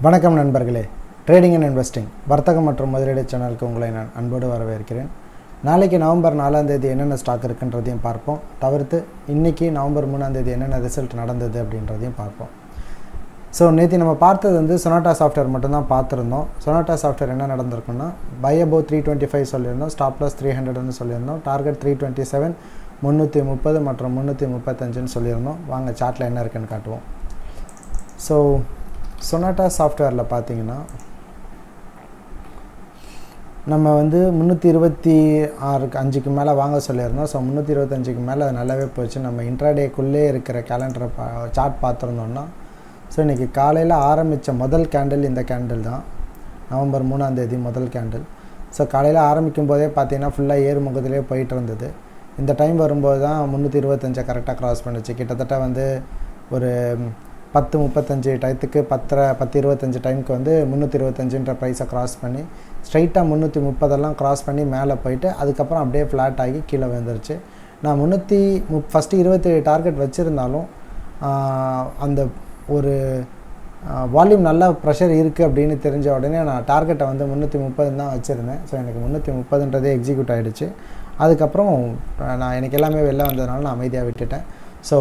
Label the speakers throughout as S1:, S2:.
S1: வணக்கம் நண்பர்களே. Trading and investing வர்த்தகம் மற்றும் முதலீடு சேனலுக்கு உங்களை நான் அன்போடு வரவேற்கிறேன். நாளைக்கு நவம்பர் 4ஆம் தேதி என்னென்ன ஸ்டாக் இருக்குன்றதையும் பார்ப்போம். தவிர்த்து இன்றைக்கி நவம்பர் 3ஆம் தேதி என்னென்ன ரிசல்ட் நடந்தது அப்படின்றதையும் பார்ப்போம். ஸோ நேற்று நம்ம பார்த்தது வந்து சொனாட்டா சாஃப்ட்வேர் மட்டும்தான் பார்த்துருந்தோம். சொனாட்டா சாஃப்ட்வேர் என்ன நடந்திருக்குன்னா பை அபோவ் 325 சொல்லியிருந்தோம், ஸ்டாப் லாஸ் 300ன்னு சொல்லியிருந்தோம், டார்கெட் 327, 330 மற்றும் 335ன்னு சொல்லியிருந்தோம். வாங்க சார்ட்டில் என்ன இருக்குன்னு காட்டுவோம். ஸோ சொனாட்டா சாஃப்ட்வேரில் பார்த்தீங்கன்னா நம்ம வந்து 326.5க்கு மேலே வாங்க சொல்லியிருந்தோம். ஸோ 325க்கு மேலே அது நல்லாவே போச்சு. நம்ம இன்ட்ராடேக்குள்ளே இருக்கிற கேலண்டரை சார்ட் பார்த்துருந்தோம்னா ஸோ இன்றைக்கி காலையில் ஆரம்பித்த முதல் கேண்டில் இந்த கேண்டில் தான். நவம்பர் 3ஆம் தேதி முதல் கேண்டில். ஸோ காலையில் ஆரம்பிக்கும் போதே பார்த்தீங்கன்னா ஃபுல்லாக ஏறுமுகத்திலே போயிட்டு இருந்தது. இந்த டைம் வரும்போது தான் 325 கரெக்டாக க்ராஸ் பண்ணிச்சு. கிட்டத்தட்ட வந்து ஒரு 10:35 டயத்துக்கு 10:25 டைமுக்கு வந்து 325ன்ற ப்ரைஸை க்ராஸ் பண்ணி ஸ்ட்ரைட்டாக 330 க்ராஸ் பண்ணி மேலே போயிட்டு அதுக்கப்புறம் அப்படியே ஃப்ளாட் ஆகி கீழே வந்துருச்சு. நான் ஃபஸ்ட்டு 27 டார்கெட் வச்சுருந்தாலும் அந்த ஒரு வால்யூம் நல்லா ப்ரெஷர் இருக்குது அப்படின்னு தெரிஞ்ச உடனே நான் டார்கெட்டை வந்து 330 தான் வச்சுருந்தேன். ஸோ எனக்கு 330ன்றதே எக்ஸிக்யூட் ஆகிடுச்சு. அதுக்கப்புறம் எனக்கு எல்லாமே வெளில வந்ததுனால நான் அமைதியாக விட்டுட்டேன். ஸோ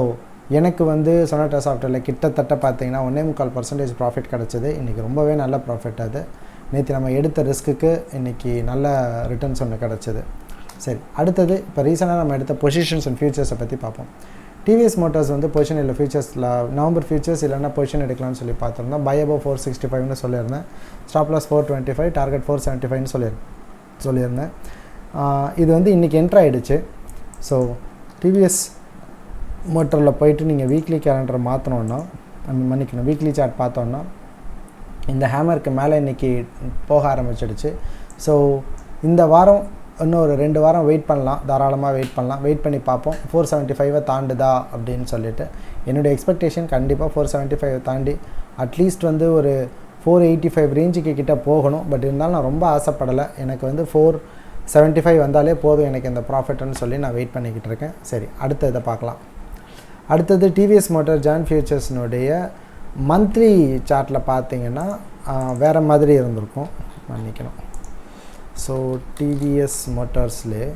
S1: எனக்கு வந்து சொனாட்டா சாஃப்ட்வேரில் கிட்டத்தட்ட பார்த்தீங்கன்னா 1.25% ப்ராஃபிட் கிடச்சிது. இன்றைக்கி ரொம்பவே நல்ல ப்ராஃபிட். அது நேற்று நம்ம எடுத்த ரிஸ்க்குக்கு இன்றைக்கி நல்ல ரிட்டர்ன்ஸ் ஒன்று கிடச்சிது. சரி, அடுத்தது இப்போ ரீசெண்டாக நம்ம எடுத்த பொசிஷன்ஸ் அண்ட் ஃபியூச்சர்ஸை பற்றி பார்ப்போம். டிவிஎஸ் மோட்டார்ஸ் வந்து பொசிஷன் இல்லை, ஃபியூச்சர்ஸில் நவம்பர் ஃபியூச்சர்ஸ் இல்லைன்னா பொசிஷன் எடுக்கலாம்னு சொல்லி பார்த்துருந்தோம். பை அபோவ் 465ன்னு சொல்லியிருந்தேன், ஸ்டாப் லாஸ் 425, டார்கெட் 475ன்னு சொல்லியிருந்தேன். இது வந்து இன்றைக்கி என்ட்ரு ஆகிடுச்சு. ஸோ டிவிஎஸ் மோட்டரில் போயிட்டு நீங்கள் வீக்லி கேலண்டரை மாற்றினோன்னா மன்னிக்கணும் வீக்லி சார்ட் பார்த்தோன்னா இந்த ஹேமருக்கு மேலே இன்றைக்கி போக ஆரம்பிச்சிடுச்சு. ஸோ இந்த வாரம் இன்னும் ஒரு 2 வாரம் வெயிட் பண்ணலாம், தாராளமாக வெயிட் பண்ணி பார்ப்போம் 475 தாண்டுதா அப்படின்னு சொல்லிட்டு. என்னுடைய எக்ஸ்பெக்டேஷன் கண்டிப்பாக 475 தாண்டி அட்லீஸ்ட் வந்து ஒரு 485 ரேஞ்சுக்கு கிட்டே போகணும். பட் இருந்தாலும் நான் ரொம்ப ஆசைப்படலை. எனக்கு வந்து 475 வந்தாலே போதும் எனக்கு இந்த ப்ராஃபிட்னு சொல்லி நான் வெயிட் பண்ணிக்கிட்டு இருக்கேன். சரி, அடுத்த இதை பார்க்கலாம். அடுத்தது டிவிஎஸ் மோட்டார் ஜான் ஃபியூச்சர்ஸ்னுடைய மந்த்லி சார்ட்டில் பார்த்தீங்கன்னா வேறு மாதிரி இருந்திருக்கும், மன்னிக்கணும். ஸோ டிவிஎஸ் மோட்டார்ஸ்லேயே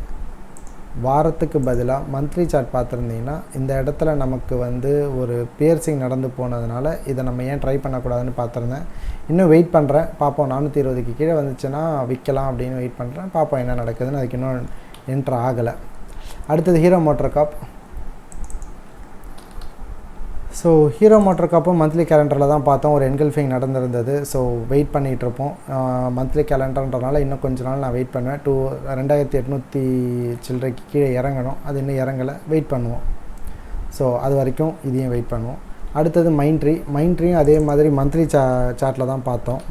S1: வாரத்துக்கு பதிலாக மந்த்லி சார்ட் பார்த்துருந்தீங்கன்னா இந்த இடத்துல நமக்கு வந்து ஒரு பியர்சிங் நடந்து போனதுனால இதை நம்ம ஏன் ட்ரை பண்ணக்கூடாதுன்னு பார்த்துருந்தேன். இன்னும் வெயிட் பண்ணுறேன், பார்ப்போம். 420க்கு கீழே வந்துச்சுன்னா விற்கலாம் அப்படின்னு வெயிட் பண்ணுறேன். பார்ப்போம் என்ன நடக்குதுன்னு. அதுக்கு இன்னும் என்ட்ரு ஆகலை. அடுத்தது ஹீரோ மோட்டார் காப். ஸோ ஹீரோ மோட்டார் காப்பும் மந்த்லி கேலண்டரில் தான் பார்த்தோம். ஒரு என்கல்ஃபிங் நடந்திருந்தது. ஸோ வெயிட் பண்ணிகிட்ருப்போம். மந்த்லி கேலண்டர்ன்றனால இன்னும் கொஞ்ச நாள் நான் வெயிட் பண்ணுவேன். 2800 சில்லறைக்கு கீழே இறங்கணும். அது இன்னும் இறங்கலை, வெயிட் பண்ணுவோம். ஸோ அது வரைக்கும் இதையும் வெயிட் பண்ணுவோம். அடுத்தது மைண்ட்ரியும் அதே மாதிரி மந்த்லி சார்ட்டில் தான் பார்த்தோம்.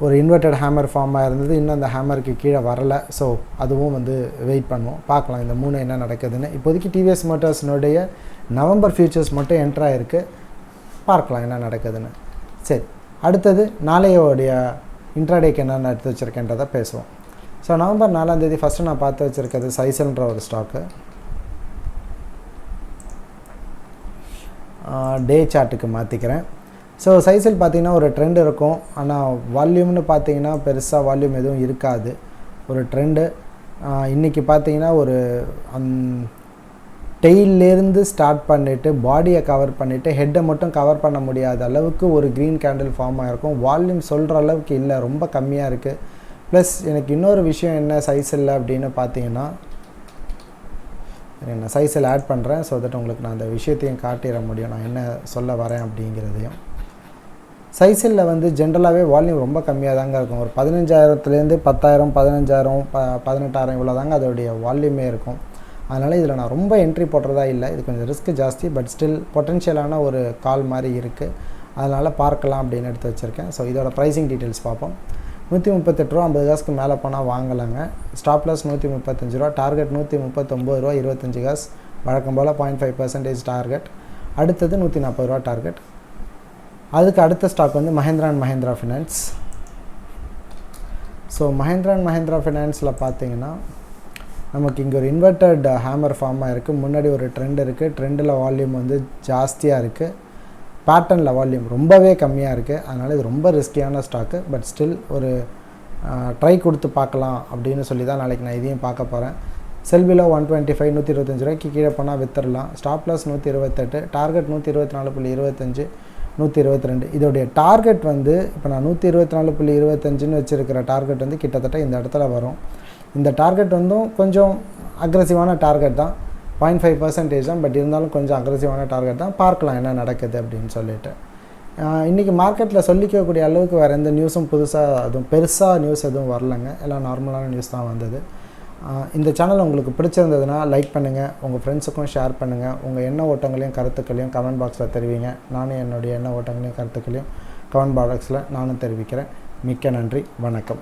S1: ஒரு இன்வெர்டட் ஹேமர் ஃபார்மாக இருந்தது, இன்னும் அந்த ஹேமருக்கு கீழே வரலை. ஸோ அதுவும் வந்து வெயிட் பண்ணுவோம், பார்க்கலாம் இந்த 3 என்ன நடக்குதுன்னு. இப்போதைக்கு டிவிஎஸ் மோட்டார்ஸ்னுடைய நவம்பர் ஃபியூச்சர்ஸ் மட்டும் என்ட்ரு ஆகிருக்கு, பார்க்கலாம் என்ன நடக்குதுன்னு. சரி, அடுத்தது நாளையோடைய இன்ட்ராடேக்கு என்னென்ன எடுத்து வச்சுருக்கேன்றதை பேசுவோம். ஸோ நவம்பர் 4ஆம் தேதி ஃபஸ்ட்டு நான் பார்த்து வச்சுருக்கிறது சைசல்ன்ற ஒரு ஸ்டாக்கு. டே சார்ட்டுக்கு மாற்றிக்கிறேன். ஸோ சைஸில் பார்த்திங்கன்னா ஒரு ட்ரெண்ட் இருக்கும், ஆனால் வால்யூம்னு பார்த்திங்கன்னா பெருசாக வால்யூம் எதுவும் இருக்காது. ஒரு ட்ரெண்டு இன்றைக்கி பார்த்திங்கன்னா ஒரு டெய்லேருந்து ஸ்டார்ட் பண்ணிவிட்டு பாடியை கவர் பண்ணிவிட்டு ஹெட்டை மட்டும் கவர் பண்ண முடியாத அளவுக்கு ஒரு க்ரீன் கேண்டில் ஃபார்ம் ஆகிருக்கும். வால்யூம் சொல்கிற அளவுக்கு இல்லை, ரொம்ப கம்மியாக இருக்குது. ப்ளஸ் எனக்கு இன்னொரு விஷயம் என்ன சைஸில் அப்படின்னு பார்த்தீங்கன்னா, நான் சைஸில் ஆட் பண்ணுறேன் ஸோ தட் உங்களுக்கு நான் அந்த விஷயத்தையும் காட்டிட முடியும், நான் என்ன சொல்ல வரேன் அப்படிங்கிறதையும். சைஸில் வந்து ஜென்ரலாகவே வால்யூம் ரொம்ப கம்மியாக தாங்க இருக்கும். ஒரு 15,000லேருந்து 10,000, 15,000, 18,000 இவ்வளோ தாங்க அதோடைய வால்யூமே இருக்கும். அதனால் இதில் நான் ரொம்ப என்ட்ரி போடுறதா இல்லை. இது கொஞ்சம் ரிஸ்க் ஜாஸ்தி, பட் ஸ்டில் பொட்டென்ஷியலான ஒரு கால் மாதிரி இருக்குது. அதனால் பார்க்கலாம் அப்படின்னு எடுத்து வச்சுருக்கேன். ஸோ இதோட ப்ரைஸிங் டீட்டெயில்ஸ் பார்ப்போம். 138 ரூபா 50 காசுக்கு மேலே போனால் வாங்கலாங்க. ஸ்டாப் லாஸ் 135 ரூபா, டார்கெட் 139 ரூபா 25 காசு, வழக்கம் போல் 0.5% டார்கெட். அடுத்தது 140 ரூபா டார்கெட். அதுக்கு அடுத்த ஸ்டாக் வந்து Mahindra and Mahindra finance. So Mahindra and Mahindra ஃபினான்ஸில் பார்த்தீங்கன்னா நமக்கு இங்கே ஒரு இன்வெர்டட் ஹேமர் ஃபார்மாக இருக்குது. முன்னாடி ஒரு ட்ரெண்ட் இருக்குது, ட்ரெண்டில் வால்யூம் வந்து ஜாஸ்தியாக இருக்குது. பேட்டர்னில் வால்யூம் ரொம்பவே கம்மியாக இருக்குது. அதனால் இது ரொம்ப ரிஸ்கியான ஸ்டாக்கு. பட் ஸ்டில் ஒரு ட்ரை கொடுத்து பார்க்கலாம் அப்படின்னு சொல்லி தான் நாளைக்கு நான் இதையும் பார்க்க போகிறேன். செல் பிலோ 125 125 ரூபாய்க்கு கீழே போனால் வித்துடலாம். Stop loss 128, target 124.25 122. இதோடைய டார்கெட் வந்து இப்போ நான் 124.25ன்னு வச்சுருக்கிற டார்கெட் வந்து கிட்டத்தட்ட இந்த இடத்துல வரும். இந்த டார்கெட் வந்து கொஞ்சம் அக்ரெசிவான டார்கெட் தான், 0.5% தான். பட் இருந்தாலும் கொஞ்சம் அக்ரெசிவான டார்கெட் தான். பார்க்கலாம் என்ன நடக்குது அப்படின்னு சொல்லிட்டு. இன்றைக்கி மார்க்கெட்டில் சொல்லிக்கக்கூடிய அளவுக்கு வேறு எந்த நியூஸும் புதுசாக அதுவும் பெருசாக நியூஸ் எதுவும் வரலைங்க. எல்லாம் நார்மலான நியூஸ் தான் வந்தது. இந்த சேனல் உங்களுக்கு பிடிச்சிருந்ததுன்னா லைக் பண்ணுங்கள், உங்கள் ஃப்ரெண்ட்ஸுக்கும் ஷேர் பண்ணுங்கள். உங்கள் எண்ண ஓட்டங்களையும் கருத்துக்களையும் கமெண்ட் பாக்ஸில் தெரிவிங்க. நானும் என்னுடைய எண்ண ஓட்டங்களையும் கருத்துக்களையும் கமெண்ட் பாக்ஸில் நானும் தெரிவிக்கிறேன். மிக்க நன்றி, வணக்கம்.